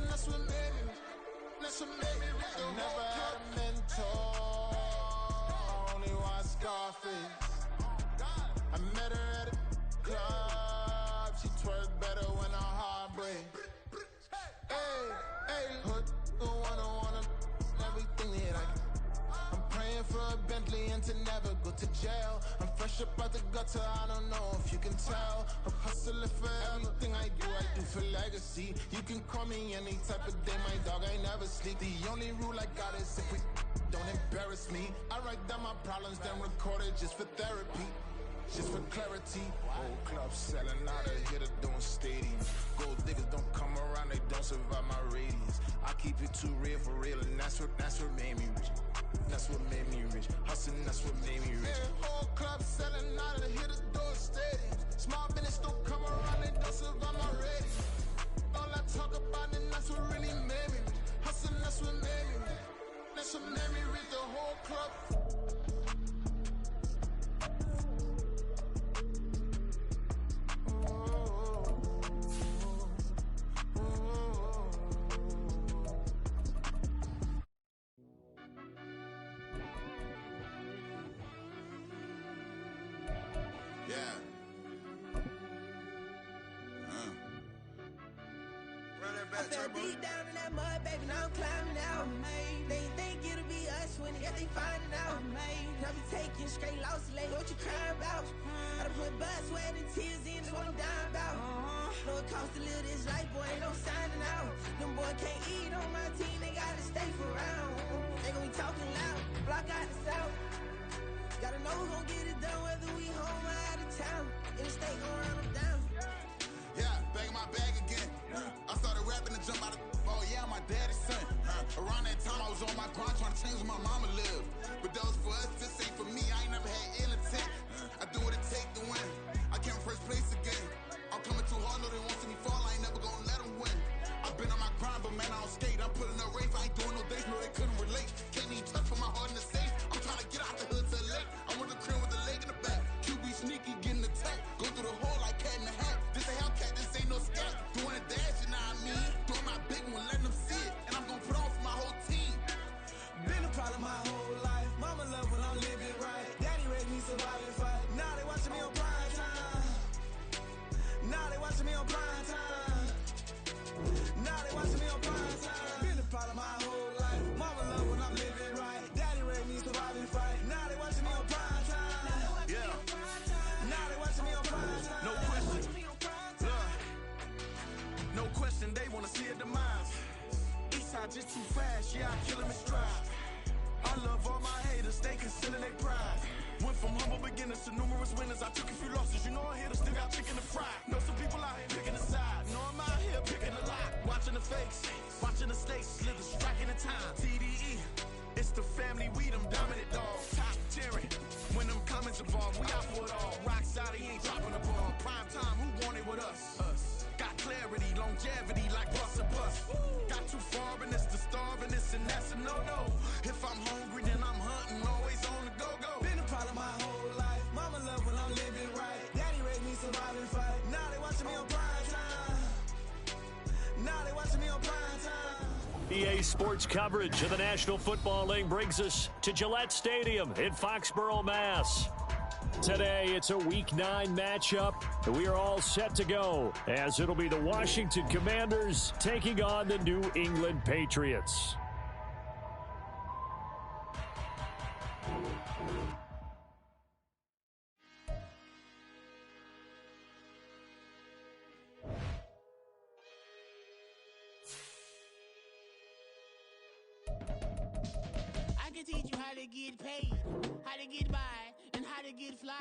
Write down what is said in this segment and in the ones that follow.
that's what made me. That's what made me. I never had a mentor, only one Scarface. I met her at a club, she twerk better when her heart breaks. Hey, hood, wanna everything that I can. I'm praying for a Bentley and to never go to jail. I'm fresh up out the gutter, I don't know if you can tell. I'm hustling for everything I do for legacy. You can call me any type of day, my dog, I never sleep. The only rule I got is if we don't embarrass me. I write down my problems, then record it just for therapy. Just for clarity, whole club selling out of hitter doing stadiums. Gold diggers don't come around, they don't survive my radius. I keep it too real for real, and that's what made me rich. That's what made me rich. Hustling, that's what made me rich. Yeah, whole club selling out of hitter doing stadiums. Small business don't come around, they don't survive my radius. All I talk about, and that's what really made me rich. Hustling, that's what made me rich. That's what made me rich. The whole club. I fell deep down in that mud, baby, now I'm climbing out. They ain't think it'll be us when they finding out. I be taking straight losses, like what you crying about? I done put blood, sweat, and tears in, that's what I'm dying about. Know it costs to live this life, boy, ain't no signing out. Them boy can't eat on my team, they gotta stay for round. They gon' be talking loud, block out the south. Gotta know who gon' get it done, whether we home or out of town. Interstate gon' run them down. Yeah, back in my bag again. I started rapping to jump out of. Oh yeah, I'm my daddy's son. Around that time I was on my grind trying to change where my mama lived. But that was for us, this ain't for me. I ain't never had ill intent. I do what it take to win. I came first place again. I'm coming too hard, no they won't see me fall. I ain't never gonna let them win. I've been on my grind, but man I don't skate. I'm putting up race, I ain't doing no days, no they couldn't relate. Can't even touch for my heart in the safe. I'm trying to get out the hood to the lake. I'm with the crib with the leg in the back. QB sneaky, getting attacked. Go through the hole like cat in the hat. This a Hellcat, this ain't no scat. Doing a dash, you know what I mean? Doing my big one, letting them see it. And I'm gonna put on for my whole team. Been a problem my whole life. Mama love when I'm living right. Daddy raised me survive and fight. Now they watching me on prime time. Now they watching me on prime time. Now they watching me on prime time. Been a problem my whole life. Mama love when I'm living right. Daddy raised me survive and fight. Now they watching me on prime time. Yeah. Now they watching me on prime time. No question. Look. No question, they wanna see a demise. Eastside just too fast, yeah, I kill him in stride. I love all my haters, they consider they pride. Went from humble beginners to numerous winners. I took a few losses, you know I hit still got chicken to fry. Know some people out here picking a side. Know I'm out here picking a lot. Watching the fakes, watching the stakes, slither, striking the time. TDE, it's the family, we them dominant dogs. Top tiering, when them comments involved, we out for it all. Rock side, he ain't dropping the ball. Prime time, who want it with us? Got clarity, longevity, like bus and bus. Got too far and it's the starving, this and that's a no-no. If I'm hungry, then I'm hunting, always on the go-go. Been a problem my whole life. Mama love when I'm living right. Daddy raised me survive and fight. Now they watching me on prime time. Now they watching me on prime time. EA Sports coverage of the National Football League brings us to Gillette Stadium in Foxborough, Mass. Today, it's a Week 9 matchup, and we are all set to go, as it'll be the Washington Commanders taking on the New England Patriots. I can teach you how to get paid, how to get by, and how to get fly.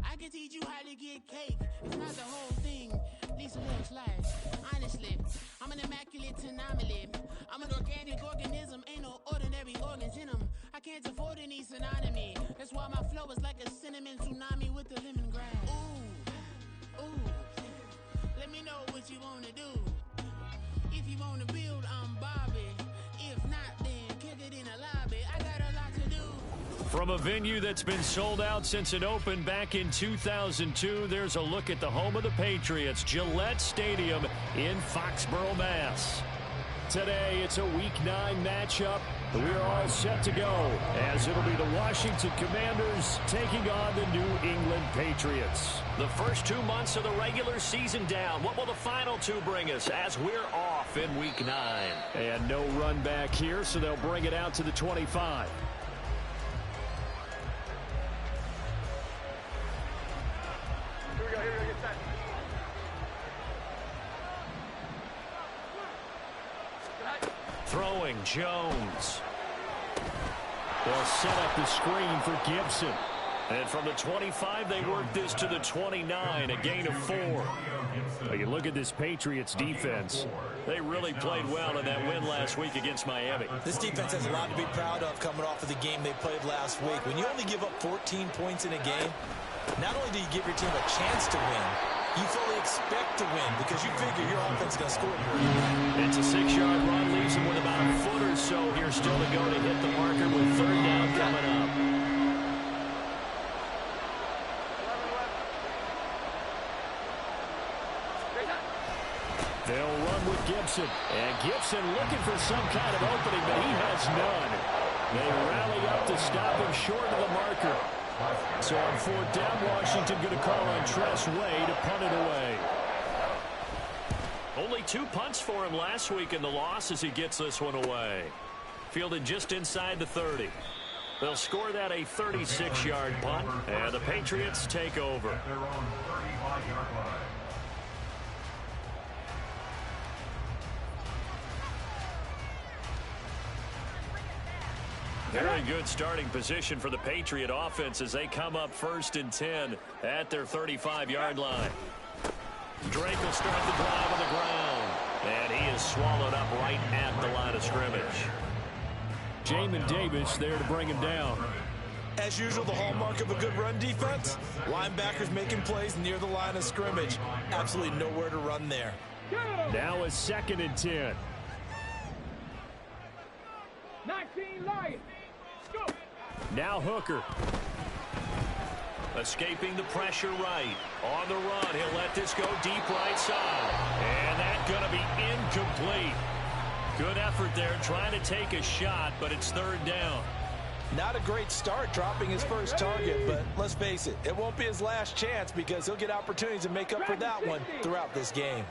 I can teach you how to get cake. It's not the whole thing, at least a little slice. Honestly, I'm an immaculate anomaly. I'm an organic organism, ain't no ordinary organs in them. I can't afford any synonymy. That's why my flow is like a cinnamon tsunami with the lemongrass. Ooh, ooh. Let me know what you wanna do. If you wanna build, I'm Bobby. If not, then kick it in the lobby. I got a lot to do. From a venue that's been sold out since it opened back in 2002, there's a look at the home of the Patriots, Gillette Stadium in Foxborough, Mass. Today, it's a Week 9 matchup. We're all set to go, as it'll be the Washington Commanders taking on the New England Patriots. The first 2 months of the regular season down. What will the final 2 bring us as we're off in Week 9? And no run back here, so they'll bring it out to the 25. Throwing Jones. They'll set up the screen for Gibson. And from the 25, they work this to the 29, a gain of 4. You look at this Patriots defense. They really played well in that win last week against Miami. This defense has a lot to be proud of coming off of the game they played last week. When you only give up 14 points in a game, not only do you give your team a chance to win, you fully expect to win because you figure your offense is going to score more. It's a 6-yard run, leaves him with about a foot or so here still to go to hit the marker with 3rd down coming up. They'll run with Gibson. And Gibson looking for some kind of opening, but he has none. They rally up to stop him short of the marker. So on 4th down, Washington going to call on Tress Way to punt it away. Only 2 punts for him last week in the loss as he gets this one away. Fielded just inside the 30. They'll score that a 36-yard punt, and the Patriots take over. Very good starting position for the Patriot offense as they come up 1st and 10 at their 35-yard line. Drake will start the drive on the ground, and he is swallowed up right at the line of scrimmage. Jamin Davis there to bring him down. As usual, the hallmark of a good run defense, linebackers making plays near the line of scrimmage. Absolutely nowhere to run there. Now a 2nd and 10. 19 Lions. Go. Now Hooker. Escaping the pressure right. On the run, he'll let this go deep right side. And that's going to be incomplete. Good effort there trying to take a shot, but it's 3rd down. Not a great start dropping his first target, but let's face it, it won't be his last chance because he'll get opportunities to make up for that one throughout this game.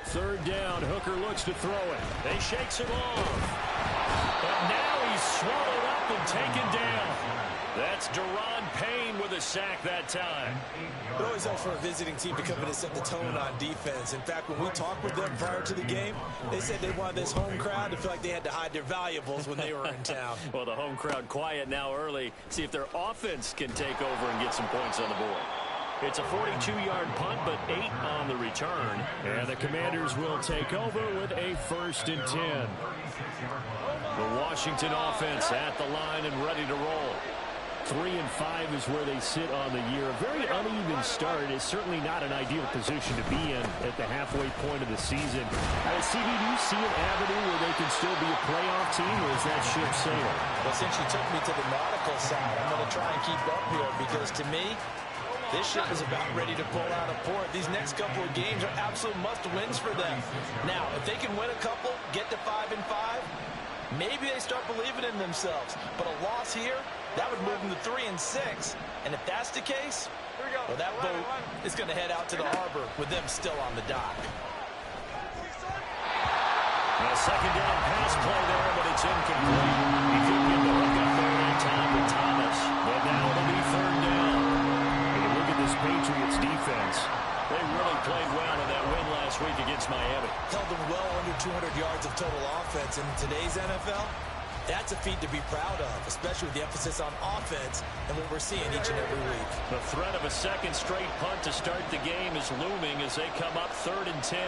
3rd down, Hooker looks to throw it. They shakes him off. But now he's swallowed up and taken down. That's Daron Payne with a sack that time. It always helps for a visiting team to come in and set the tone on defense. In fact, when we talked with them prior to the game, they said they wanted this home crowd to feel like they had to hide their valuables when they were in town. Well, the home crowd quiet now early. See if their offense can take over and get some points on the board. It's a 42-yard punt, but 8 on the return. And the Commanders will take over with a 1st and 10. The Washington offense at the line and ready to roll. 3 and 5 is where they sit on the year. A very uneven start is certainly not an ideal position to be in at the halfway point of the season. CD, do you see an avenue where they can still be a playoff team, or is that ship sailing? Well, since you took me to the nautical side, I'm going to try and keep up here because to me, this ship is about ready to pull out of port. These next couple of games are absolute must-wins for them. Now, if they can win a couple, get to 5 and 5, maybe they start believing in themselves. But a loss here, that would move them to 3 and 6. And if that's the case, well, that boat is going to head out to the harbor with them still on the dock. A 2nd down pass play there, but it's incomplete. He couldn't get the hook up there in time with Thomas. But now it'll be 3rd down. And you look at this Patriots defense. They really played well in that win last week against Miami. Held them well under 200 yards of total offense. In today's NFL, that's a feat to be proud of, especially with the emphasis on offense and what we're seeing each and every week. The threat of a 2nd straight punt to start the game is looming as they come up 3rd and 10.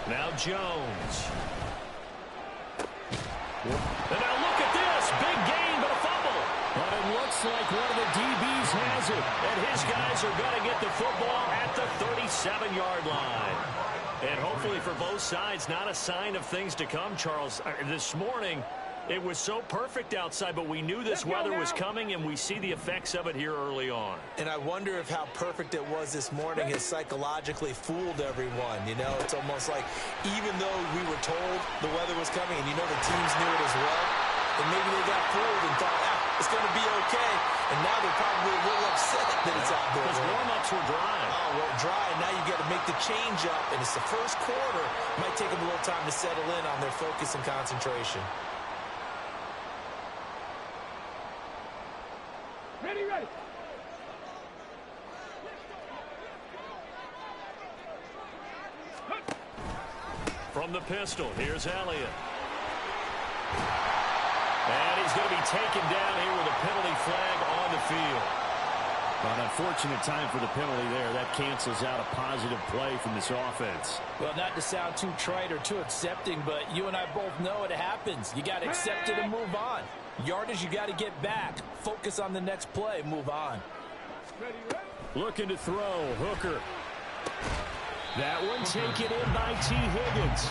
Now Jones. And now look at this. Big gain, but a fumble. But it looks like one of the DBs has it. And his guys are going to get the football at the 37-yard line. And hopefully for both sides, not a sign of things to come, Charles. This morning, it was so perfect outside, but we knew this weather was coming, and we see the effects of it here early on. And I wonder if how perfect it was this morning has psychologically fooled everyone. You know, it's almost like even though we were told the weather was coming, and you know the teams knew it as well, and maybe they got fooled and thought, it's going to be okay. And now they're probably a little upset that it's outdoors. Because warm-ups were dry. Oh, well, dry. Now you've got to make the change up, and it's the first quarter. Might take them a little time to settle in on their focus and concentration. Ready, ready. From the pistol, here's Elliott. And he's going to be taken down here with a penalty flag on the field. An unfortunate time for the penalty there. That cancels out a positive play from this offense. Well, not to sound too trite or too accepting, but you and I both know it happens. You got to accept it and move on. Yardage, you got to get back. Focus on the next play. Move on. Looking to throw. Hooker. That one taken in by T. Higgins.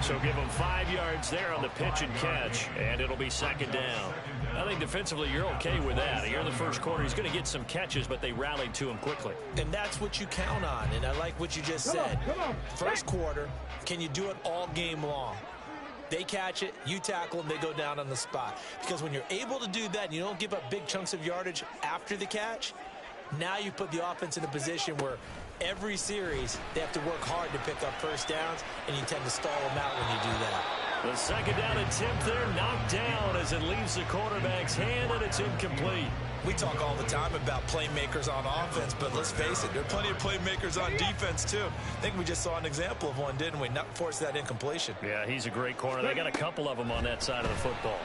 So give him 5 yards there on the pitch and catch, and it'll be second down. I think defensively you're okay with that. Here in the first quarter, he's going to get some catches, but they rallied to him quickly. And that's what you count on, and I like what you just said. Come on. First quarter, can you do it all game long? They catch it, you tackle them, they go down on the spot. Because when you're able to do that and you don't give up big chunks of yardage after the catch, now you put the offense in a position where every series they have to work hard to pick up first downs, and you tend to stall them out when you do that. The second down attempt there knocked down as it leaves the quarterback's hand, and it's incomplete. We talk all the time about playmakers on offense, but let's face it, there are plenty of playmakers on defense, too. I think we just saw an example of one, didn't we? Not force that incompletion. Yeah, he's a great corner. They got a couple of them on that side of the football.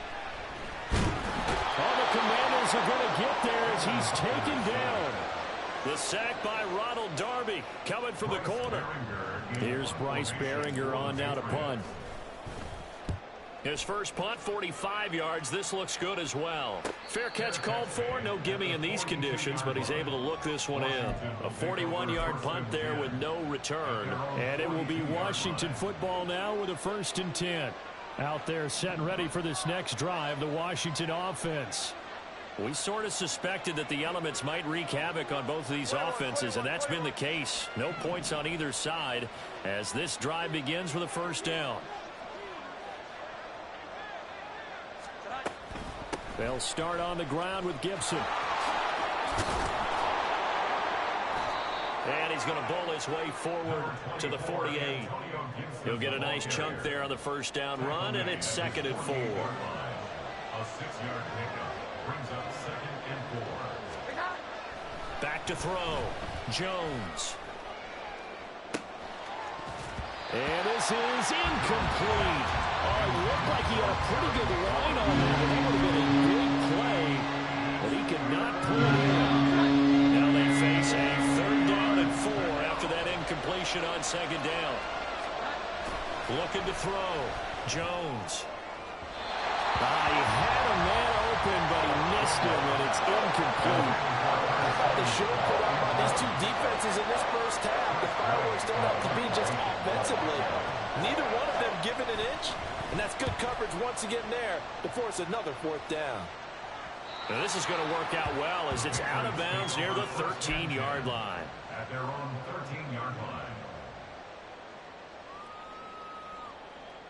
All the Commanders are going to get there as he's taken down. The sack by Ronald Darby coming from the corner. Here's Bryce Behringer on now to punt. His first punt, 45 yards. This looks good as well. Fair catch called for. No gimme in these conditions, but he's able to look this one in. A 41-yard punt there with no return. And it will be Washington football now with a 1st and 10. Out there set and ready for this next drive, the Washington offense. We sort of suspected that the elements might wreak havoc on both of these offenses, and that's been the case. No points on either side as this drive begins with a 1st down. They'll start on the ground with Gibson. And he's going to bowl his way forward to the 48. He'll get a nice chunk there on the 1st down run, and it's 2nd and 4. A 6-yard pickup brings up 2nd and 4. Back to throw. Jones. And this is incomplete. Oh, it looked like he had a pretty good line on that, but that would have been a big play. But he could not pull it in. Now they face a 3rd down and 4 after that incompletion on 2nd down. Looking to throw. Jones. He had a man open, but he missed him, and it's incomplete. The show put up on these two defenses in this first half. The fireworks don't have to be just offensively. Neither one of them given an inch, and that's good coverage once again there to force another 4th down. Now this is going to work out well as it's out of bounds near the 13-yard line. At their own 13-yard line.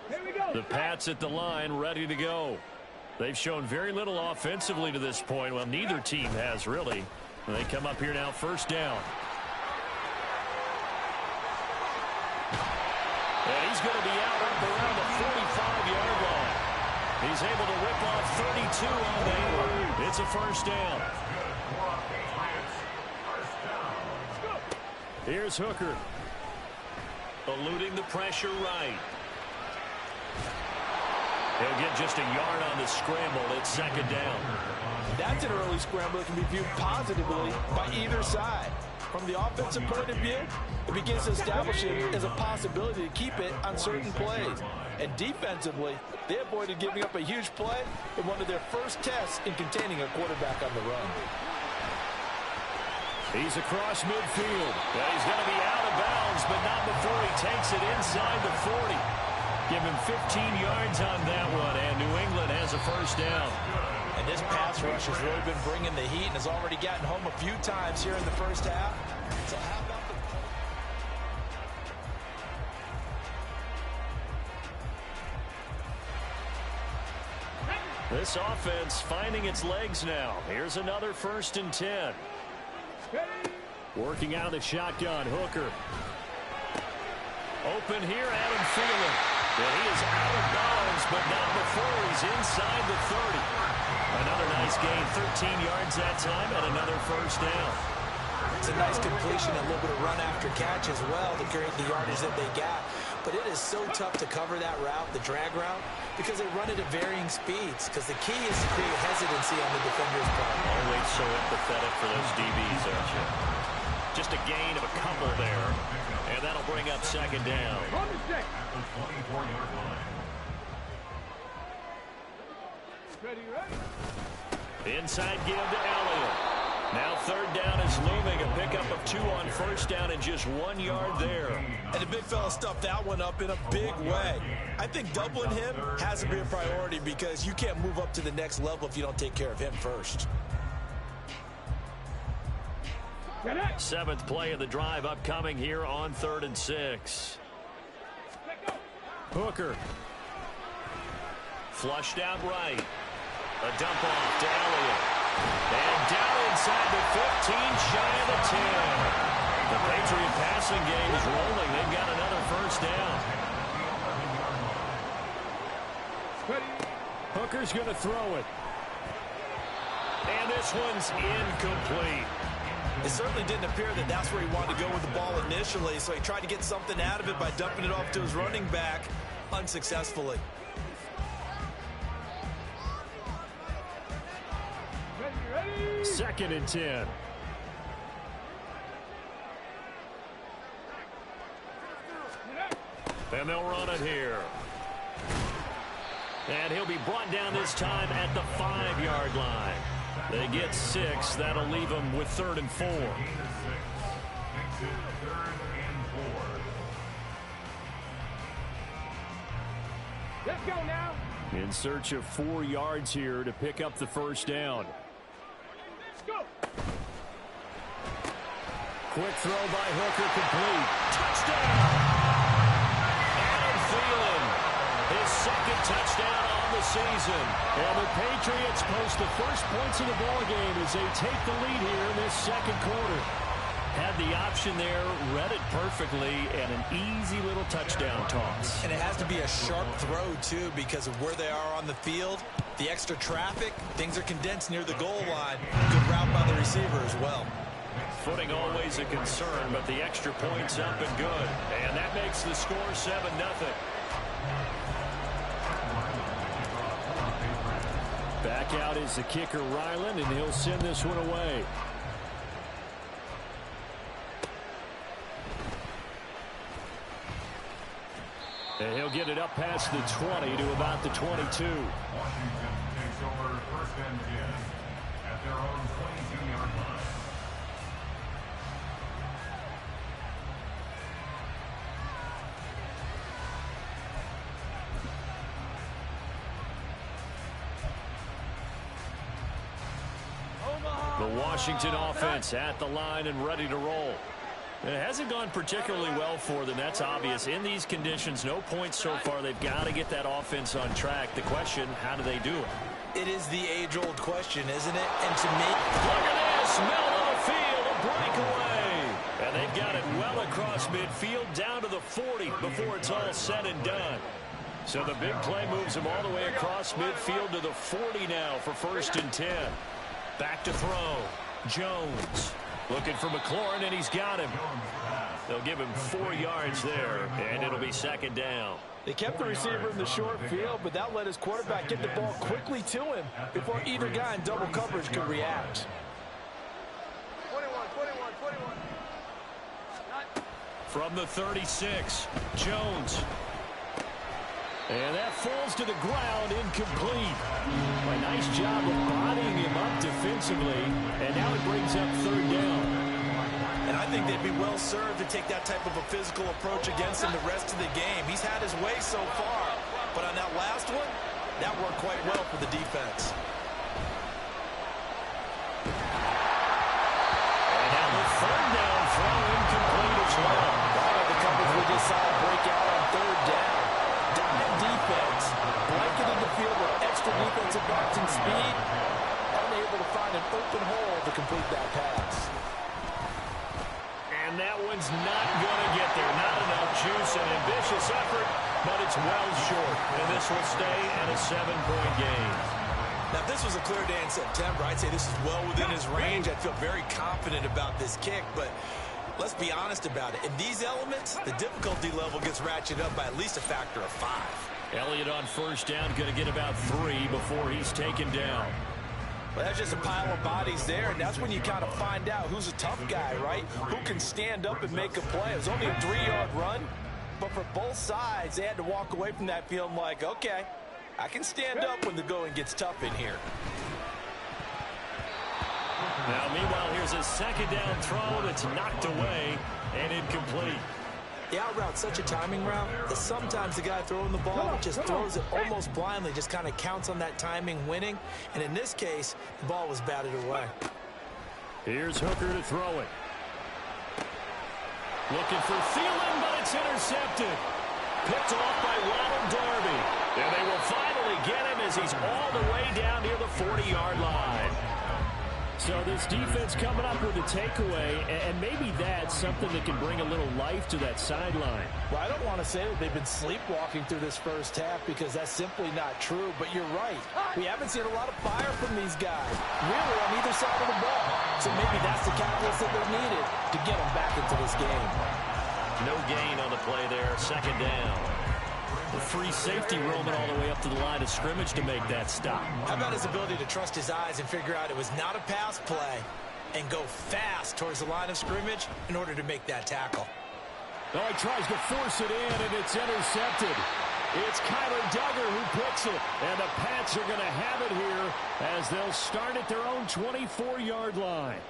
Here we go. The Pats at the line, ready to go. They've shown very little offensively to this point. Well, neither team has, really. And they come up here now, 1st down. And he's going to be out around the 45-yard line. He's able to rip off 32 on that. It's a 1st down. Here's Hooker. Eluding the pressure right. He'll get just a yard on the scramble. It's 2nd down. That's an early scramble that can be viewed positively by either side. From the offensive point of view, it begins to establish it as a possibility to keep it on certain plays. And defensively, they avoided giving up a huge play in one of their first tests in containing a quarterback on the run. He's across midfield. Well, he's going to be out of bounds, but not before he takes it inside the 40. Give him 15 yards on that one, and New England has a first down. And this pass rush has really been bringing the heat and has already gotten home a few times here in the first half. So how about the... This offense finding its legs now. Here's another 1st and 10. Working out of the shotgun, Hooker. Open here, Adam Thielen. And he is out of bounds, but not before he's inside the 30. Another nice gain, 13 yards that time, and another first down. It's a nice completion, a little bit of run after catch as well to create the yardage that they got. But it is so tough to cover that route, the drag route, because they run it at varying speeds. Because the key is to create hesitancy on the defender's part. Always so empathetic for those DBs, aren't you? Just a gain of a couple there, and that'll bring up 2nd down. Inside give to Elliott. Now 3rd down is looming. A pickup of 2 on 1st down and just 1 yard there. And the big fella stuffed that one up in a big way. I think doubling him has to be a priority because you can't move up to the next level if you don't take care of him first. 7th play of the drive upcoming here on 3rd and 6. Hooker. Flushed out right. A dump off to Elliott. And down inside the 15, shy of the 10. The Patriot passing game is rolling. They've got another first down. Hooker's going to throw it. And this one's incomplete. It certainly didn't appear that that's where he wanted to go with the ball initially, so he tried to get something out of it by dumping it off to his running back unsuccessfully. Ready. 2nd and 10. And they'll run it here. And he'll be brought down this time at the 5-yard line. They get 6. That'll leave them with 3rd and 4. Let's go now. In search of 4 yards here to pick up the first down. Go. Quick throw by Hooker, complete. Touchdown! Adam Thielen, his 2nd touchdown on the season. And the Patriots post the first points of the ballgame as they take the lead here in this 2nd quarter. Had the option there, read it perfectly, and an easy little touchdown toss. And it has to be a sharp throw, too, because of where they are on the field, the extra traffic, things are condensed near the goal line. Good route by the receiver as well. Footing always a concern, but the extra point's up and good. And that makes the score 7-0. Back out is the kicker, Ryland, and he'll send this one away. And he'll get it up past the 20 to about the 22. Washington takes over 1st and 10 at their own 22-yard line. The Washington offense at the line and ready to roll. It hasn't gone particularly well for them. That's obvious. In these conditions, no points so far. They've got to get that offense on track. The question, how do they do it? It is the age-old question, isn't it? And to me, look at this. Middle of the field, a breakaway. And they've got it well across midfield down to the 40 before it's all said and done. So the big play moves them all the way across midfield to the 40 now for 1st and 10. Back to throw. Jones. Looking for McLaurin, and he's got him. They'll give him 4 yards there, and it'll be 2nd down. They kept the receiver in the short field, but that let his quarterback get the ball quickly to him before either guy in double coverage could react. 21. From the 36, Jones. And that falls to the ground, incomplete. A nice job of bodying him up defensively, and now it brings up third down. And I think they'd be well served to take that type of a physical approach against him the rest of the game. He's had his way so far, but on that last one, that worked quite well for the defense. And now the third down throw incomplete as well. The coverage we just saw break out on third down. Diamond defense, blanketed the field with extra defensive backs and speed, unable to find an open hole to complete that pass. And that one's not going to get there. Not enough juice, an ambitious effort, but it's well short. And this will stay at a 7-point game. Now, if this was a clear day in September, I'd say this is well within his range. I'd feel very confident about this kick, but let's be honest about it. In these elements, the difficulty level gets ratcheted up by at least a factor of 5. Elliott on first down, going to get about 3 before he's taken down. Well, that's just a pile of bodies there, and that's when you kind of find out who's a tough guy, right? Who can stand up and make a play. It was only a 3-yard run, but for both sides, they had to walk away from that feeling like, okay, I can stand up when the going gets tough in here. Now, meanwhile, here's a second down throw that's knocked away and incomplete. The out route's such a timing route that sometimes the guy throwing the ball just throws it almost blindly, just kind of counts on that timing winning. And in this case, the ball was batted away. Here's Hooker to throw it. Looking for Thielen, but it's intercepted. Picked off by Ronald Darby. And they will finally get him as he's all the way down near the 40-yard line. So this defense coming up with a takeaway, and maybe that's something that can bring a little life to that sideline. Well, I don't want to say that they've been sleepwalking through this first half because that's simply not true, but you're right. We haven't seen a lot of fire from these guys, really on either side of the ball. So maybe that's the catalyst that they're needed to get them back into this game. No gain on the play there, second down. The free safety roaming all the way up to the line of scrimmage to make that stop. How about his ability to trust his eyes and figure out it was not a pass play and go fast towards the line of scrimmage in order to make that tackle? Oh, he tries to force it in, and it's intercepted. It's Kyler Duggar who picks it, and the Pats are going to have it here as they'll start at their own 24-yard line.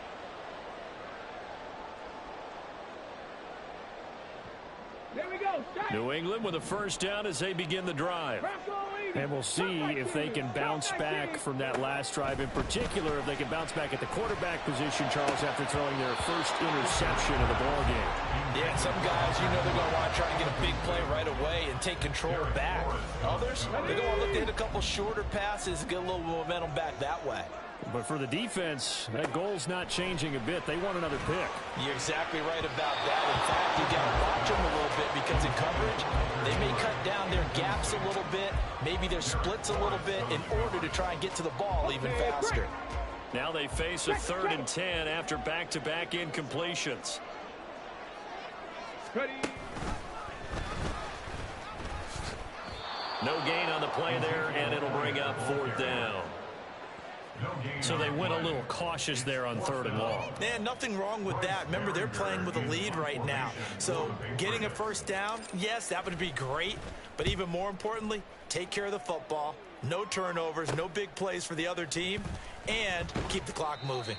There we go. New England with a first down as they begin the drive. And we'll see if they can bounce back from that last drive. In particular, if they can bounce back at the quarterback position, Charles, after throwing their first interception of the ballgame. Yeah, some guys, you know they're going to want to try and get a big play right away and take control back. Others, they're going to look to hit a couple shorter passes and get a little momentum back that way. But for the defense, that goal's not changing a bit. They want another pick. You're exactly right about that. In fact, you got to watch them a little bit because in coverage, they may cut down their gaps a little bit, maybe their splits a little bit in order to try and get to the ball even faster. Now they face a 3rd and 10 after back-to-back incompletions. Ready. No gain on the play there, and it'll bring up 4th down. So they went a little cautious there on 3rd and long. Man, nothing wrong with that. Remember, they're playing with a lead right now. So getting a first down, yes, that would be great. But even more importantly, take care of the football. No turnovers, no big plays for the other team, and keep the clock moving.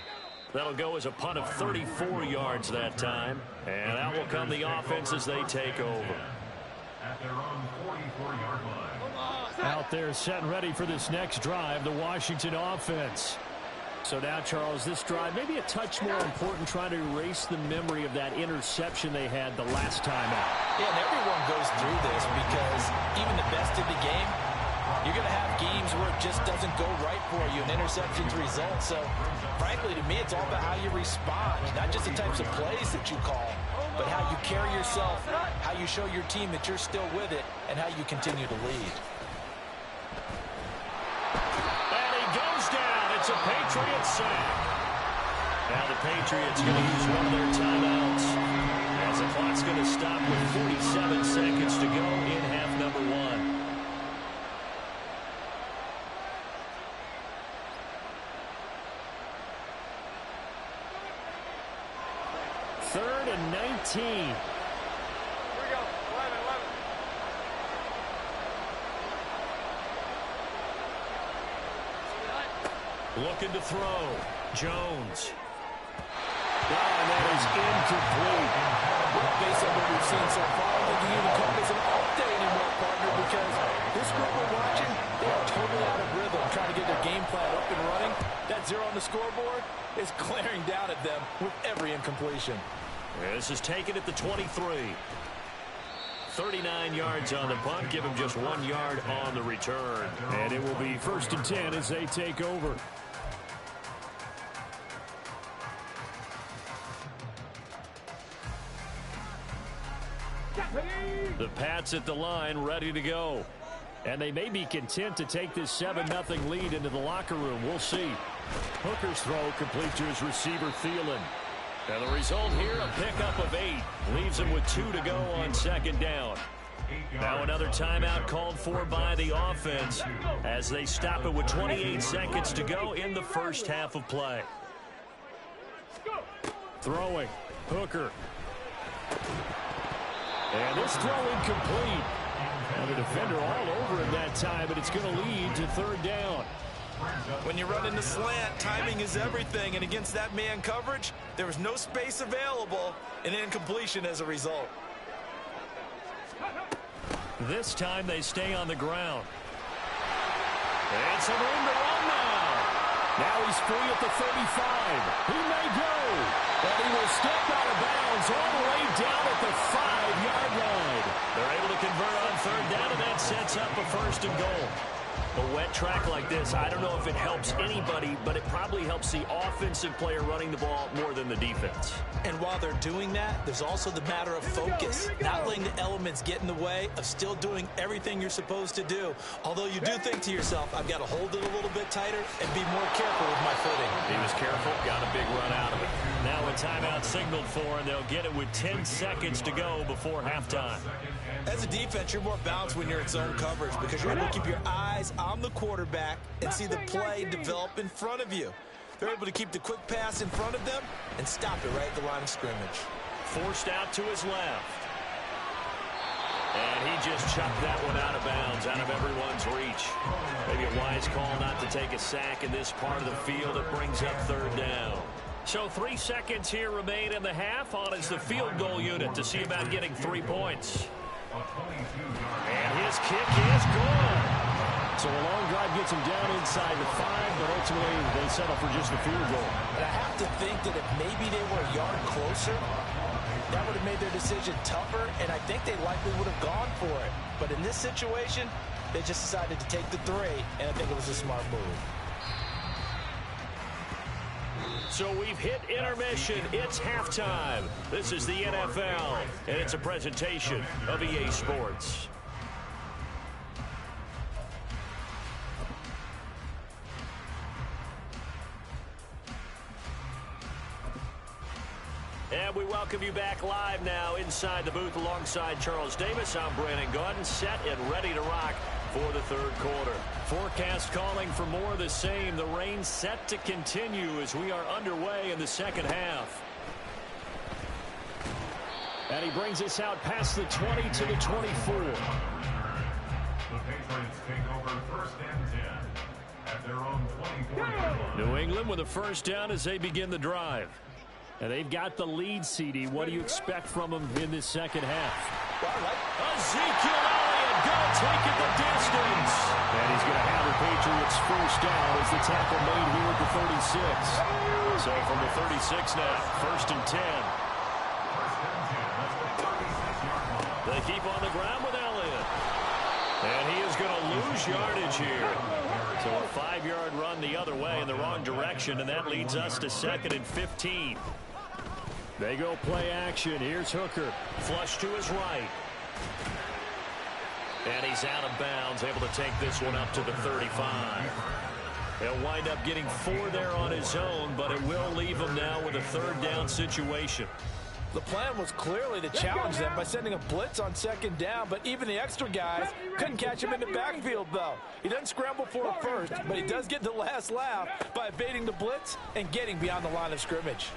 That'll go as a punt of 34 yards that time. And out will come the offense as they take over. At their own 44-yard line. Out there set and ready for this next drive, the Washington offense. So now, Charles, this drive maybe a touch more important, trying to erase the memory of that interception they had the last time out. Yeah, and everyone goes through this because even the best in the game, you're going to have games where it just doesn't go right for you, and interceptions result. So, frankly, to me, it's all about how you respond, not just the types of plays that you call, but how you carry yourself, how you show your team that you're still with it, and how you continue to lead. And he goes down. It's a Patriots sack. Now the Patriots going to use one of their timeouts as the clock's going to stop with 47 seconds to go in half number 1. Third and 19. Looking to throw. Jones. And that is incomplete. Well, based on what we've seen so far, I think you can even call this an off day anymore, partner, because this group we're watching, they are totally out of rhythm, trying to get their game plan up and running. That 0 on the scoreboard is glaring down at them with every incompletion. This is taken at the 23. 39 yards on the punt. Give him just 1 yard on the return. And it will be 1st and 10 as they take over. The Pats at the line, ready to go. And they may be content to take this 7-0 lead into the locker room. We'll see. Hooker's throw complete to his receiver, Thielen. And the result here, a pickup of 8. Leaves him with 2 to go on 2nd down. Now another timeout called for by the offense as they stop it with 28 seconds to go in the first half of play. Throwing. Hooker. And this throw incomplete. And the defender all over him that time, but it's going to lead to 3rd down. When you run into slant, timing is everything, and against that man coverage, there was no space available, and incompletion as a result. This time they stay on the ground. And some room to run now. Now he's free at the 35. He may go, but he will step out of bounds all the way down at the 5-yard line. They're able to convert on 3rd down, and that sets up a 1st and goal. A wet track like this, I don't know if it helps anybody, but it probably helps the offensive player running the ball more than the defense. And while they're doing that, there's also the matter of focus. Not letting the elements get in the way of still doing everything you're supposed to do. Although you do think to yourself, I've got to hold it a little bit tighter and be more careful with my footing. He was careful, got a big run out of it. Now a timeout signaled for, and they'll get it with 10 seconds to go before halftime. As a defense, you're more balanced when you're in zone coverage because you're able to keep your eyes on the quarterback and see the play develop in front of you. They're able to keep the quick pass in front of them and stop it right at the line of scrimmage. Forced out to his left. And he just chucked that one out of bounds, out of everyone's reach. Maybe a wise call not to take a sack in this part of the field. It brings up 3rd down. So 3 seconds here remain in the half. On is the field goal unit to see about getting 3 points. And his kick is good. So a long drive gets him down inside the 5, but ultimately they settle for just the field goal. And I have to think that if maybe they were a yard closer, that would have made their decision tougher, and I think they likely would have gone for it. But in this situation, they just decided to take the 3, and I think it was a smart move. So we've hit intermission. It's halftime. This is the NFL, and it's a presentation of EA Sports. And we welcome you back live now inside the booth alongside Charles Davis. I'm Brandon Gaudin, set and ready to rock for the 3rd quarter. Forecast calling for more of the same. The rain set to continue as we are underway in the 2nd half. And he brings us out past the 20 to the 24. The Patriots take over 1st and 10 at their own 24. New England with a 1st down as they begin the drive. And they've got the lead, CD. What do you expect from them in this 2nd half? Ezekiel Elliott going to take it the distance. And he's going to have the Patriots 1st down as the tackle made here at the 36. So from the 36 now, 1st and 10. They keep on the ground with Elliott. And he is going to lose yardage here. So a 5-yard run the other way in the wrong direction, and that leads us to 2nd and 15. They go play action. Here's Hooker. Flush to his right. And he's out of bounds, able to take this one up to the 35. He'll wind up getting 4 there on his own, but it will leave him now with a 3rd down situation. The plan was clearly to challenge them by sending a blitz on 2nd down, but even the extra guys couldn't catch him in the backfield, though. He doesn't scramble for it first, but he does get the last laugh by evading the blitz and getting beyond the line of scrimmage.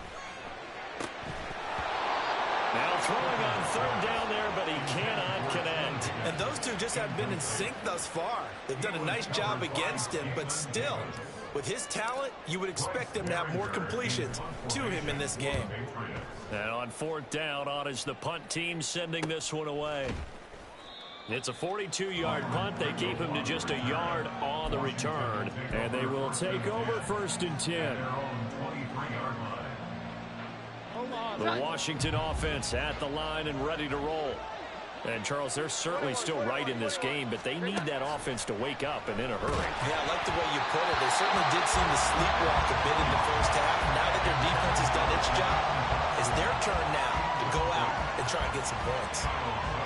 Now throwing on third down there, but he cannot connect. And those two just have been in sync thus far. They've done a nice job against him, but still, with his talent, you would expect them to have more completions to him in this game. And on fourth down, on is the punt team sending this one away. It's a 42-yard punt. They keep him to just a yard on the return. And they will take over first and 10. The Washington offense at the line and ready to roll. And, Charles, they're certainly still right in this game, but they need that offense to wake up and in a hurry. Yeah, I like the way you put it. They certainly did seem to sleepwalk a bit in the first half. Now that their defense has done its job, it's their turn now to go out and try and get some points.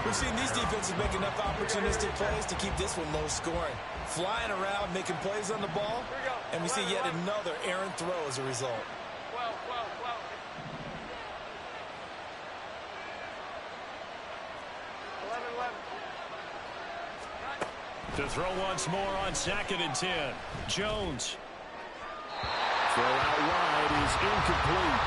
We've seen these defenses make enough opportunistic plays to keep this one low scoring. Flying around, making plays on the ball, and we see yet another errant throw as a result. To throw once more on 2nd and 10. Jones. Throw out wide is incomplete.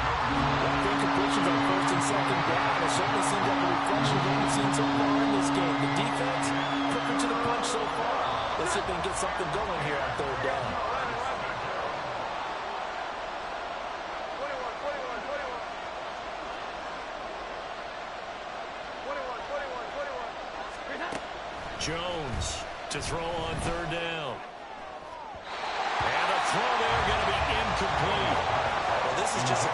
That incompletions on 1st and 2nd down. It certainly seems like a reflection of what we've seen so far in this game. The defense, quicker to the punch so far. Let's see if they can get something going here on 3rd down. Jones to throw on 3rd down. And the throw there going to be incomplete. Well, this is just a...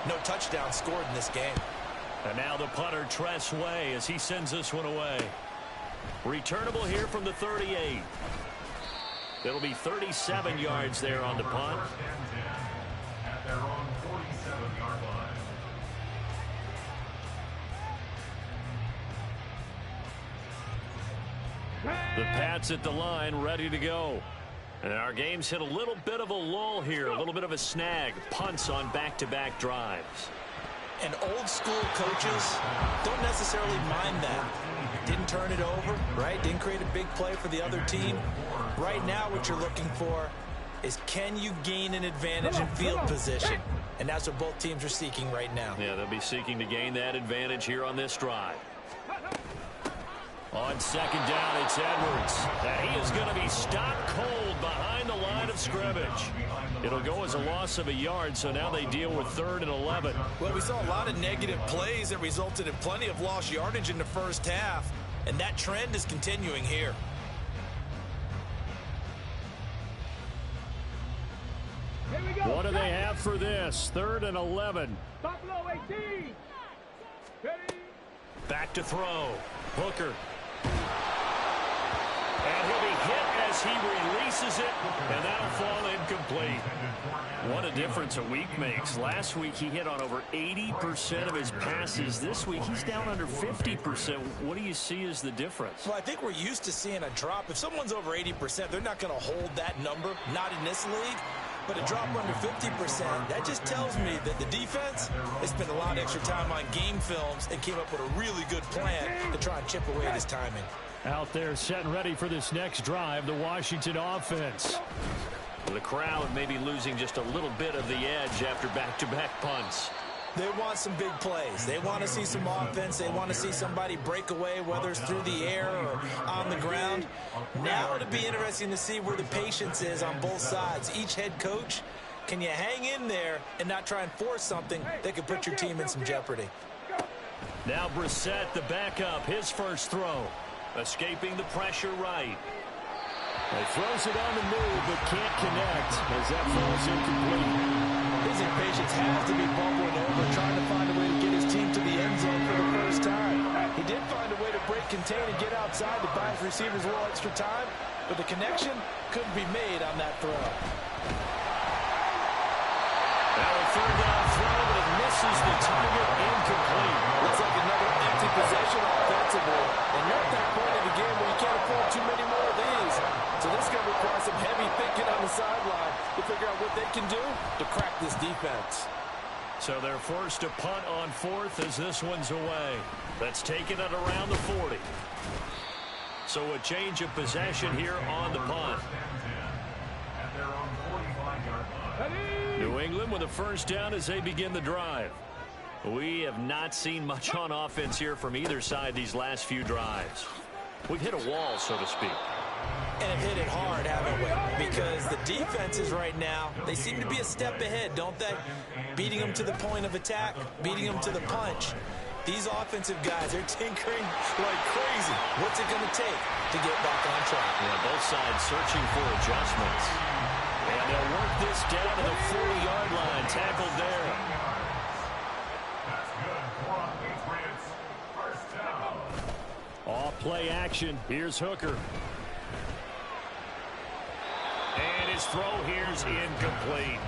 No touchdown scored in this game. And now the punter, Tress Way, as he sends this one away. Returnable here from the 38. It'll be 37 yards there on the punt. At their own 47-yard line. The Pats at the line, ready to go. And our game's hit a little bit of a lull here, a little bit of a snag. Punts on back-to-back drives. And old school coaches don't necessarily mind that. Didn't turn it over, right? Didn't create a big play for the other team. Right now what you're looking for is, can you gain an advantage in field position? And that's what both teams are seeking right now. Yeah, they'll be seeking to gain that advantage here on this drive. On 2nd down, it's Edwards. And he is going to be stopped cold behind the line of scrimmage. It'll go as a loss of a yard, so now they deal with 3rd and 11. Well, we saw a lot of negative plays that resulted in plenty of lost yardage in the first half, and that trend is continuing here. What do they have for this? 3rd and 11. Buffalo 18. Ready? Back to throw. Hooker. And he'll be hit as he releases it, and that'll fall incomplete. What a difference a week makes. Last week he hit on over 80% of his passes. This week he's down under 50%. What do you see as the difference? Well, I think we're used to seeing a drop. If someone's over 80%, they're not going to hold that number, not in this league. But a drop under 50%, that just tells me that the defense has spent a lot of extra time on game films and came up with a really good plan to try and chip away at his timing. Out there set and ready for this next drive, the Washington offense. The crowd may be losing just a little bit of the edge after back-to-back punts. They want some big plays. They want to see some offense. They want to see somebody break away, whether it's through the air or on the ground. Now it'll be interesting to see where the patience is on both sides. Each head coach, can you hang in there and not try and force something that could put your team in some jeopardy? Now Brissett, the backup, his first throw. Escaping the pressure right. He throws it on the move, but can't connect as that falls incomplete. His impatience has to be bubbling over, trying to find a way to get his team to the end zone for the first time. He did find a way to break, contain, and get outside to buy his receivers a little extra time, but the connection couldn't be made on that throw. Now a 3rd down throw, but it misses the target, incomplete. Looks like another empty possession offensively, and you're at that point of the game where you can't afford too many more of these. So this is going to require some heavy thinking on the sideline to figure out what they can do to crack this defense. So they're forced to punt on fourth as this one's away. That's taken it around the 40. So a change of possession here on the punt. New England with a first down as they begin the drive. We have not seen much on offense here from either side these last few drives. We've hit a wall, so to speak. And have hit it hard, haven't we? Because the defenses right now, they seem to be a step ahead, don't they? Beating them to the point of attack, beating them to the punch. These offensive guys, they're tinkering like crazy. What's it going to take to get back on track? Yeah, both sides searching for adjustments. And they'll work this down to the 40-yard line. Tackled there. That's good for a Patriots first down. Off play action. Here's Hooker. And his throw here's incomplete.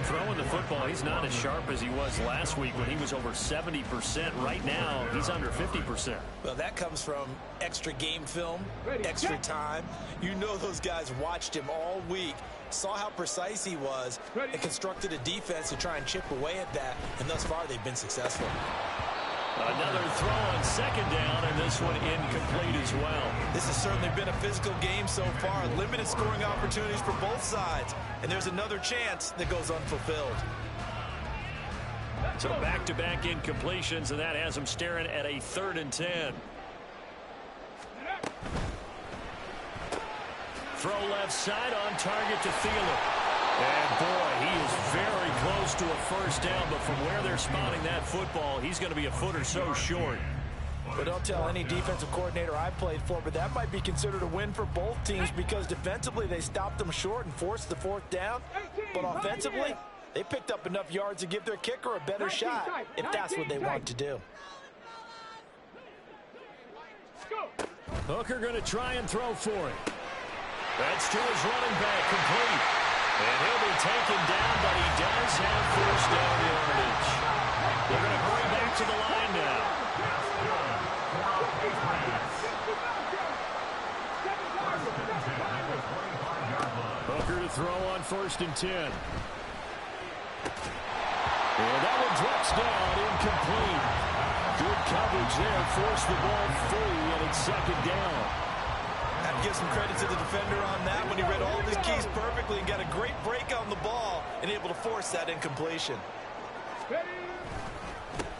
Throwing the football, he's not as sharp as he was last week when he was over 70%. Right now, he's under 50%. Well, that comes from extra game film, extra time. You know those guys watched him all week, saw how precise he was, and constructed a defense to try and chip away at that, and thus far they've been successful. Another throw on second down, and this one incomplete as well. This has certainly been a physical game so far. Limited scoring opportunities for both sides, and there's another chance that goes unfulfilled. So back-to-back incompletions, and that has them staring at a 3rd and 10. Throw left side on target to Thielen. And, boy, he is very close to a first down, but from where they're spotting that football, he's going to be a foot or so short. But don't tell any defensive coordinator I played for, but that might be considered a win for both teams because defensively they stopped them short and forced the 4th down. But offensively, they picked up enough yards to give their kicker a better shot if that's what they want to do. Hooker going to try and throw for it. That's to his running back, complete. And he'll be taken down, but he does have first down yardage. They're going to hurry back to the line now. Hooker to throw on 1st and 10. And that one drops down, incomplete. Good coverage there, forced the ball free, and it's 2nd down. Give some credit to the defender on that when he read all of his keys perfectly and got a great break on the ball and able to force that incompletion.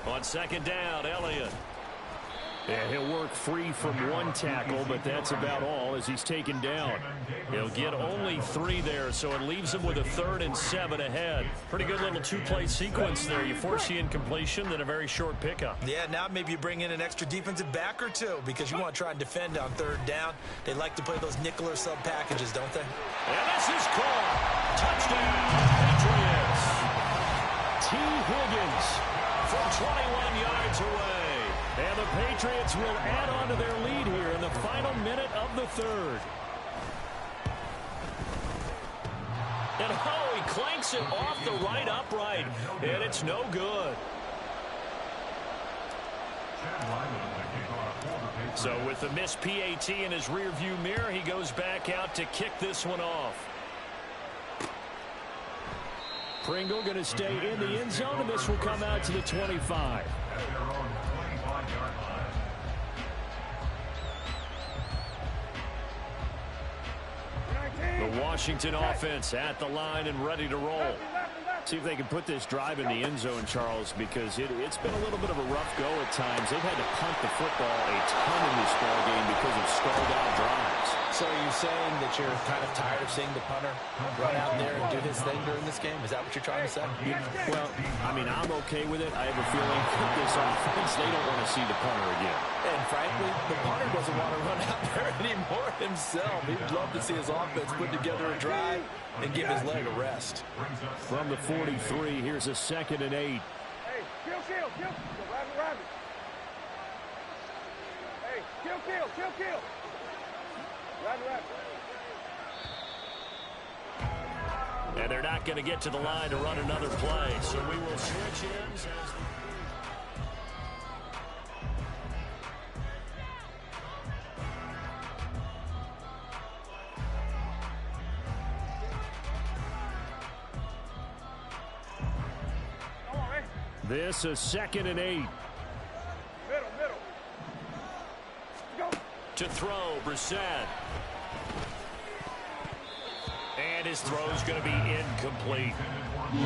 On 2nd down, Elliott. And he'll work free from one tackle, but that's about all as he's taken down. He'll get only 3 there, so it leaves him with a 3rd and 7 ahead. Pretty good little 2-play sequence there. You force the incompletion, then a very short pickup. Yeah, now maybe you bring in an extra defensive back or two because you want to try and defend on 3rd down. They like to play those nickel or sub packages, don't they? And this is caught. Touchdown, Patriots. T. Higgins from 21 yards away. And the Patriots will add on to their lead here in the final minute of the 3rd. And oh, he clanks it off the right upright, and it's no good. So with the missed PAT in his rearview mirror, he goes back out to kick this one off. Pringle going to stay in the end zone, and this will come out to the 25. The Washington offense at the line and ready to roll. See if they can put this drive in the end zone, Charles, because it's been a little bit of a rough go at times. They've had to punt the football a ton in this ball game because of stalled out drives. So are you saying that you're kind of tired of seeing the punter run out there and do his thing during this game? Is that what you're trying to say? Well, I mean, I'm okay with it. I have a feeling that this offense, they don't want to see the punter again. And frankly, the punter doesn't want to run out there anymore himself. He'd love to see his offense put together a drive and give his leg a rest. From the 43, here's a 2nd and 8. Hey, kill. Rabbit. Hey, kill. Rabbit. And they're not going to get to the line to run another play, so we will switch ends as This a 2nd and 8. Middle. Go. To throw, Brissett. And his throw's going to be incomplete.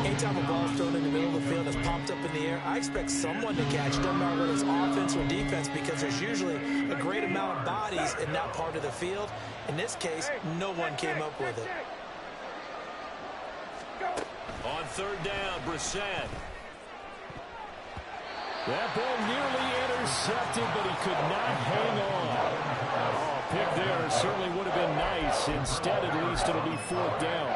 Anytime a ball is thrown in the middle of the field that's popped up in the air, I expect someone to catch, no matter whether it's offense or defense, because there's usually a great amount of bodies in that part of the field. In this case, no one came up with it. On 3rd down, Brissett. That ball nearly intercepted, but he could not hang on. Oh, pick there certainly would have been nice. Instead, at least it'll be 4th down.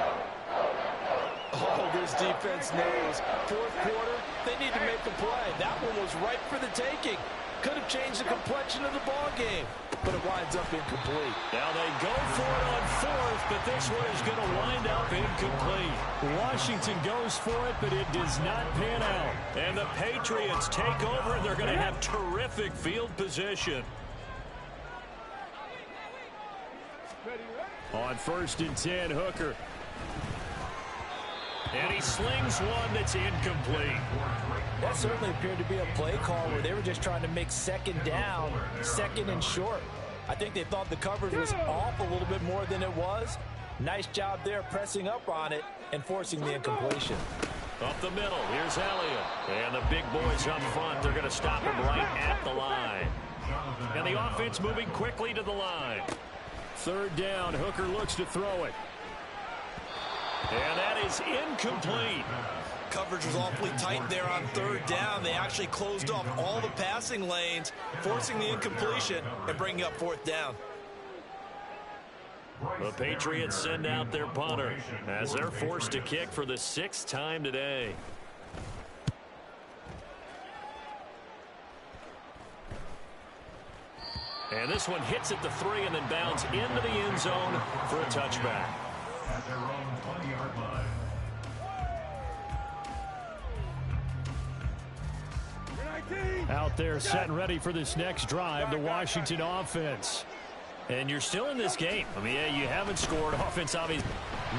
Oh, this defense knows. 4th quarter, they need to make a play. That one was ripe for the taking. Could have changed the complexion of the ball game, but it winds up incomplete. Now they go for it on 4th, but this one is going to wind up incomplete. Washington goes for it, but it does not pan out. And the Patriots take over, and they're going to have terrific field position. On 1st and 10, Hooker. And he slings one that's incomplete. That certainly appeared to be a play call where they were just trying to make 2nd down, 2nd and short. I think they thought the coverage was off a little bit more than it was. Nice job there pressing up on it and forcing the incompletion. Up the middle, here's Elliott. And the big boys up front, they're going to stop him right at the line. And the offense moving quickly to the line. 3rd down, Hooker looks to throw it. And that is incomplete. Coverage was awfully tight there on 3rd down. They actually closed off all the passing lanes, forcing the incompletion and bringing up 4th down. The Patriots send out their punter as they're forced to kick for the 6th time today. And this one hits at the 3 and then bounds into the end zone for a touchback. At their own 20-yard line. Out there set and ready for this next drive, the Washington offense. And you're still in this game. I mean, yeah, you haven't scored. Offense, obviously,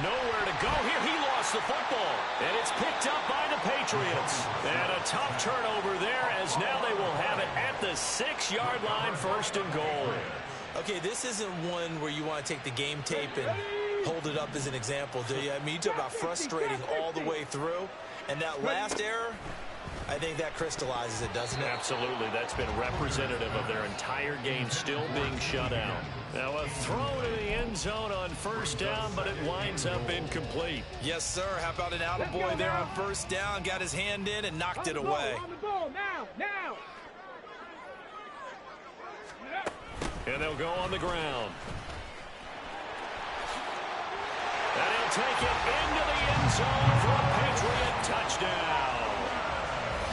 nowhere to go here. He lost the football. And it's picked up by the Patriots. And a tough turnover there as now they will have it at the 6-yard line, 1st and goal. Okay, this isn't one where you want to take the game tape and hold it up as an example, do you? I mean, you talk about frustrating all the way through. And that last error, I think that crystallizes it, doesn't it? Absolutely. That's been representative of their entire game still being shut out. Now a throw to the end zone on 1st down, but it winds up incomplete. Yes, sir. How about an attaboy there on 1st down? Got his hand in and knocked it away. On the ball, now. And they'll go on the ground. And he'll take it into the end zone for a Patriot touchdown.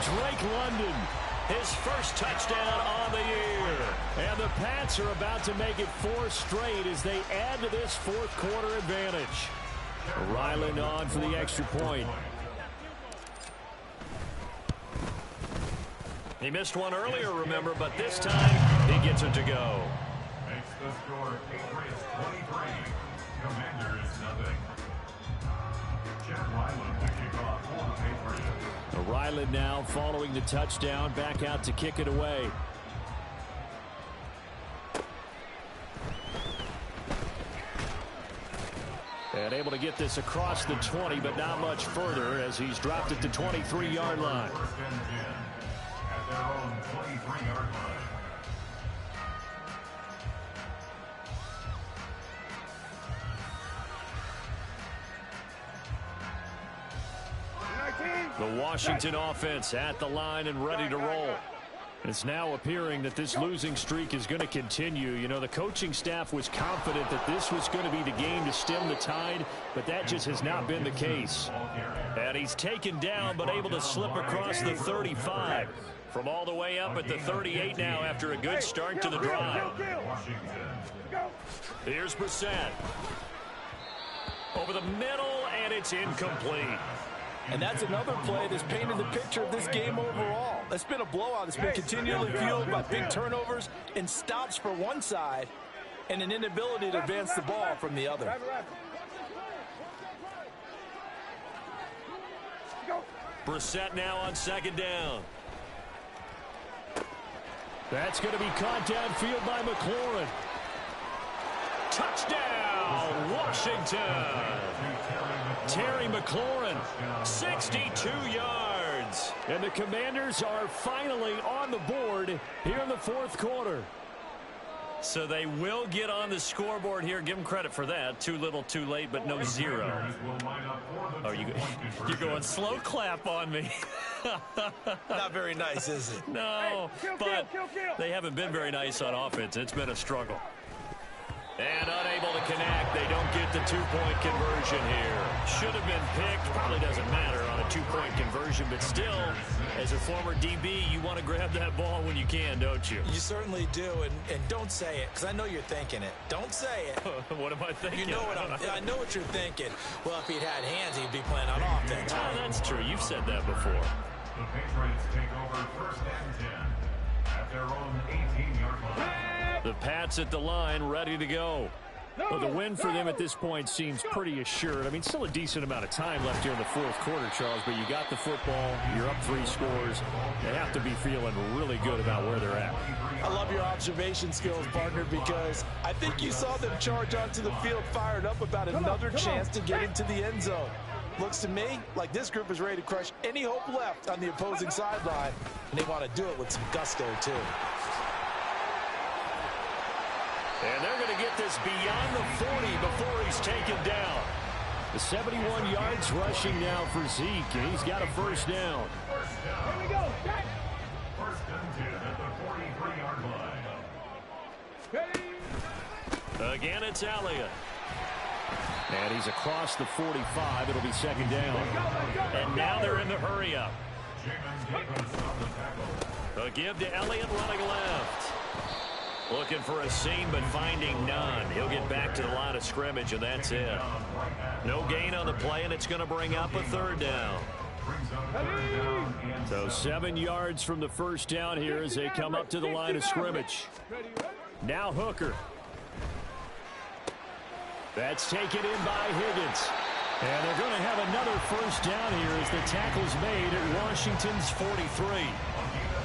Drake London, his first touchdown on the year. And the Pats are about to make it 4 straight as they add to this 4th quarter advantage. Ryland on for the extra point. He missed one earlier, remember, but this time he gets it to go. Makes the score Patriots 23, Commanders nothing. Chad Ryland to kick off for the Patriots. Ryland now following the touchdown, back out to kick it away. And able to get this across the 20, but not much further as he's dropped it to 23-yard line. 1st and 10 at their own 23-yard line. The Washington offense at the line and ready to roll. It's now appearing that this losing streak is going to continue. You know, the coaching staff was confident that this was going to be the game to stem the tide, but that just has not been the case. And he's taken down, but able to slip across the 35. From all the way up at the 38 now after a good start to the drive. Here's Brissett. Over the middle, and it's incomplete. And that's another play that's painted the picture of this game overall. It's been a blowout. It's been continually fueled by big turnovers and stops for one side and an inability to advance the ball from the other. Brissett now on second down. That's going to be caught downfield by McLaurin. Touchdown, Washington. Terry McLaurin, 62 yards. And the Commanders are finally on the board here in the fourth quarter. So they will get on the scoreboard here. Give them credit for that. Too little, too late, but no zero. Oh, you're going slow clap on me. Not very nice, is it? No, but they haven't been very nice on offense. It's been a struggle. And unable to connect. They don't get the two-point conversion here. Should have been picked. Probably doesn't matter on a two-point conversion, but still, as a former DB, you want to grab that ball when you can, don't you? You certainly do, and don't say it, because I know you're thinking it. Don't say it. What am I thinking? You know I know what you're thinking. Well, if he'd had hands, he'd be playing on offense. Oh, that's true. You've said that before. The Patriots take over first and 10 at their own 18-yard line. The Pats at the line, ready to go. Well, the win for them at this point seems pretty assured. I mean, still a decent amount of time left here in the fourth quarter, Charles, but you got the football, you're up 3 scores. They have to be feeling really good about where they're at. I love your observation skills, partner, because I think you saw them charge onto the field fired up about another chance to get into the end zone. Looks to me like this group is ready to crush any hope left on the opposing sideline, and they want to do it with some gusto, too. And they're going to get this beyond the 40 before he's taken down. The 71 yards rushing now for Zeke, and he's got a first down. Here we go. First and 10 at the 43-yard line. Again, it's Elliott. And he's across the 45. It'll be second down. And now they're in the hurry-up. A give to Elliott running left. Looking for a seam, but finding none. He'll get back to the line of scrimmage, and that's it. No gain on the play, and it's going to bring up a third down. So 7 yards from the first down here as they come up to the line of scrimmage. Now Hooker. That's taken in by Higgins. And they're going to have another first down here as the tackle's made at Washington's 43.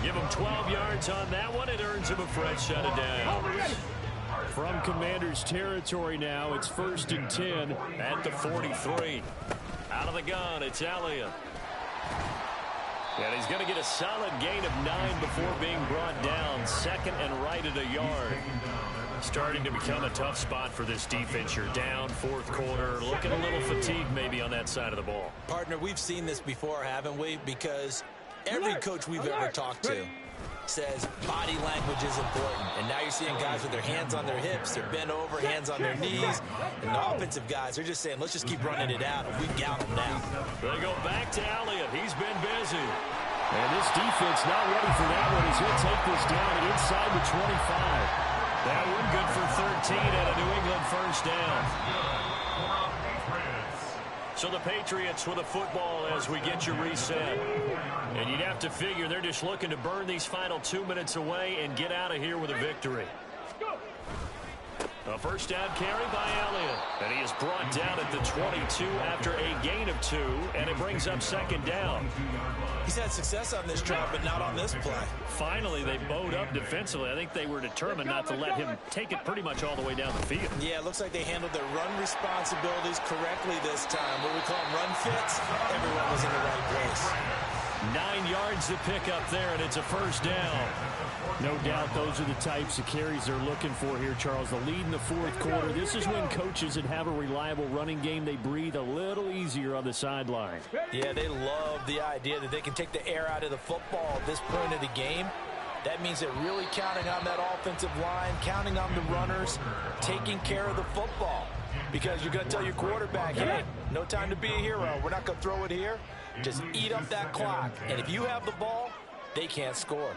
Give him 12 yards on that one. It earns him a fresh set of downs. From Commanders territory now, it's first and 10 at the 43. Out of the gun, it's Elliott. And he's going to get a solid gain of 9 before being brought down. Second and right at a yard. Starting to become a tough spot for this defense. You're down fourth quarter. Looking a little fatigued maybe on that side of the ball. Partner, we've seen this before, haven't we? Because every coach we've ever talked to says body language is important. And now you're seeing guys with their hands on their hips, they're bent over, hands on their knees. And the offensive guys are just saying, let's just keep running it out. And we got them now. They go back to Elliott. He's been busy. And this defense not ready for that one as he'll take this down and inside the 25. That one good for 13 at a New England first down. So the Patriots with a football as we get you reset. And you'd have to figure they're just looking to burn these final 2 minutes away and get out of here with a victory. A first down carry by Elliott. And he is brought down at the 22 after a gain of 2. And it brings up second down. He's had success on this drive, but not on this play. Finally, they bowed up defensively. I think they were determined not to let him take it pretty much all the way down the field. Yeah, it looks like they handled their run responsibilities correctly this time. What we call them run fits, everyone was in the right place. 9 yards to pick up there, and it's a first down. No doubt those are the types of carries they're looking for here, Charles. The lead in the fourth quarter. This is when coaches that have a reliable running game, they breathe a little easier on the sideline. Yeah, they love the idea that they can take the air out of the football at this point of the game. That means they're really counting on that offensive line, counting on the runners, taking care of the football. Because you're going to tell your quarterback, hey, no time to be a hero. We're not going to throw it here. Just eat up that clock. And if you have the ball, they can't score.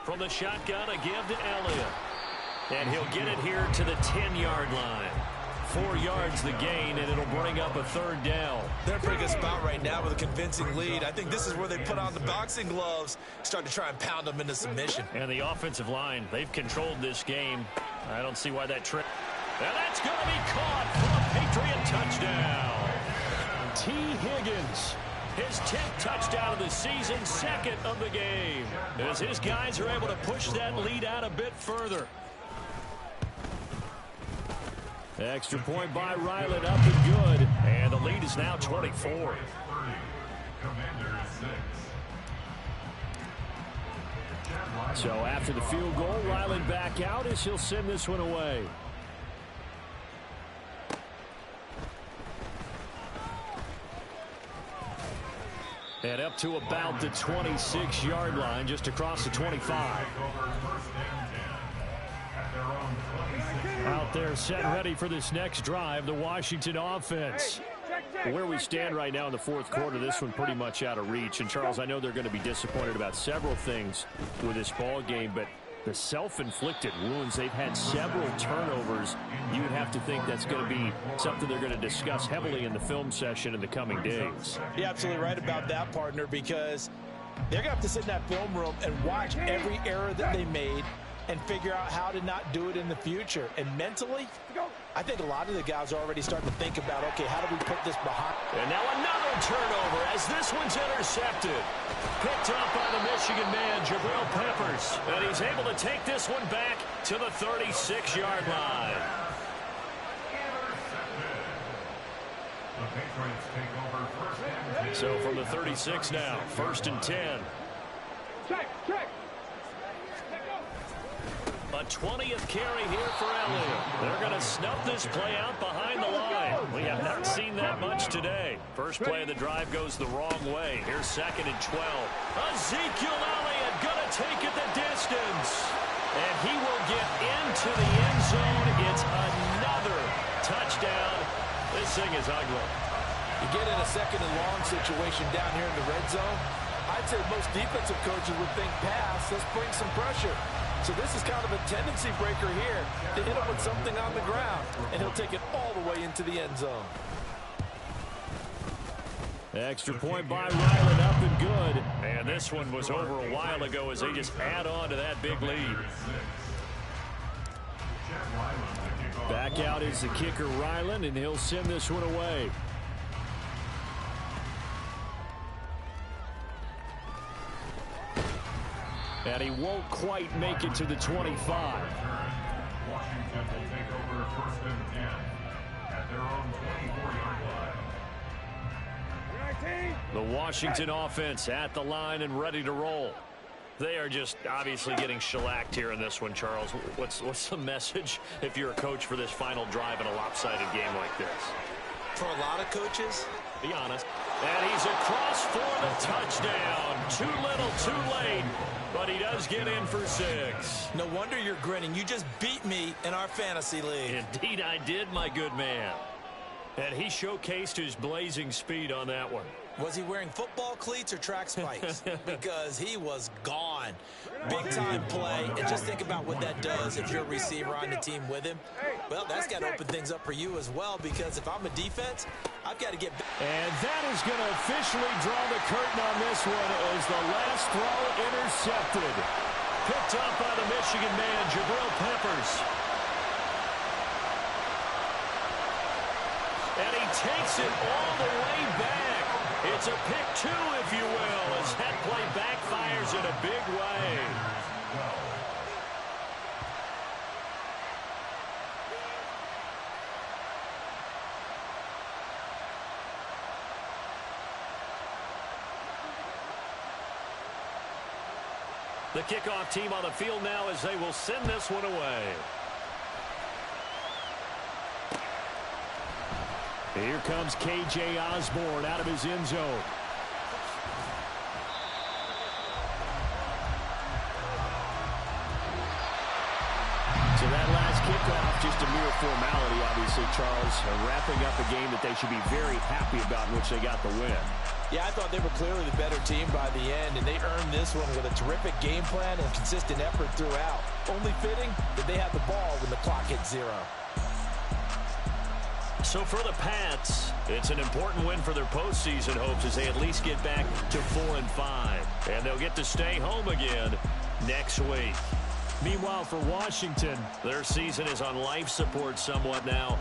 From the shotgun, a give to Elliott. And he'll get it here to the 10-yard line. 4 yards the gain, and it'll bring up a third down. They're in a pretty good spot right now with a convincing lead. I think this is where they put on the boxing gloves, start to try and pound them into submission. And the offensive line, they've controlled this game. I don't see why that trick. And that's going to be caught for a Patriot touchdown. T. Higgins His 10th touchdown of the season, second of the game, as his guys are able to push that lead out a bit further. Extra point by Ryland, up and good, and the lead is now 24. So after the field goal, Ryland back out as he'll send this one away. And up to about the 26-yard line, just across the 25. Out there set ready for this next drive, the Washington offense. Where we stand right now in the fourth quarter, this one pretty much out of reach. And, Charles, I know they're going to be disappointed about several things with this ball game, but the self-inflicted wounds, they've had several turnovers. You would have to think that's going to be something they're going to discuss heavily in the film session in the coming days. You're absolutely right about that, partner, because they're going to have to sit in that film room and watch every error that they made and figure out how to not do it in the future. And mentally, I think a lot of the guys are already starting to think about, okay, how do we put this behind? And now another turnover as this one's intercepted. Picked up by the Michigan man, Jabril Peppers. And he's able to take this one back to the 36-yard line. So from the 36 now, 1st and 10. Check. A 20th carry here for Elliott. They're going to snuff this play out behind the line. We have not seen that much today. First play of the drive goes the wrong way. Here's 2nd and 12. Ezekiel Elliott going to take it the distance. And he will get into the end zone. It's another touchdown. This thing is ugly. You get in a 2nd and long situation down here in the red zone. I'd say most defensive coaches would think pass. Let's bring some pressure. So this is kind of a tendency breaker here to hit him with something on the ground, and he'll take it all the way into the end zone. Extra point by Ryland, up and good. And this one was over a while ago as they just add on to that big lead. Back out is the kicker, Ryland, and he'll send this one away. And he won't quite make it to the 25. Washington will take over 1st and 10 at their own 24-yard line. The Washington offense at the line and ready to roll. They are just obviously getting shellacked here in this one, Charles. What's the message if you're a coach for this final drive in a lopsided game like this? For a lot of coaches, be honest. And he's across for the touchdown. Too little, too late. But he does get in for 6. no wonder you're grinning. You just beat me in our fantasy league. Indeed I did, my good man. And he showcased his blazing speed on that one. Was he wearing football cleats or track spikes? Because he was gone. Big-time play. And just think about what that does if you're a receiver on the team with him. Well, that's got to open things up for you as well, because if I'm a defense, I've got to get back. And that is going to officially draw the curtain on this one as the last throw intercepted. Picked up by the Michigan man, Jabril Peppers. And he takes it all the way back. It's a pick 2, if you will, as that play backfires in a big way. The kickoff team on the field now as they will send this one away. Here comes K.J. Osborne out of his end zone. So that last kickoff, just a mere formality, obviously, Charles, wrapping up a game that they should be very happy about in which they got the win. Yeah, I thought they were clearly the better team by the end, and they earned this one with a terrific game plan and consistent effort throughout. Only fitting that they had the ball when the clock hit 0. So for the Pats, it's an important win for their postseason hopes as they at least get back to 4-5. And they'll get to stay home again next week. Meanwhile, for Washington, their season is on life support somewhat now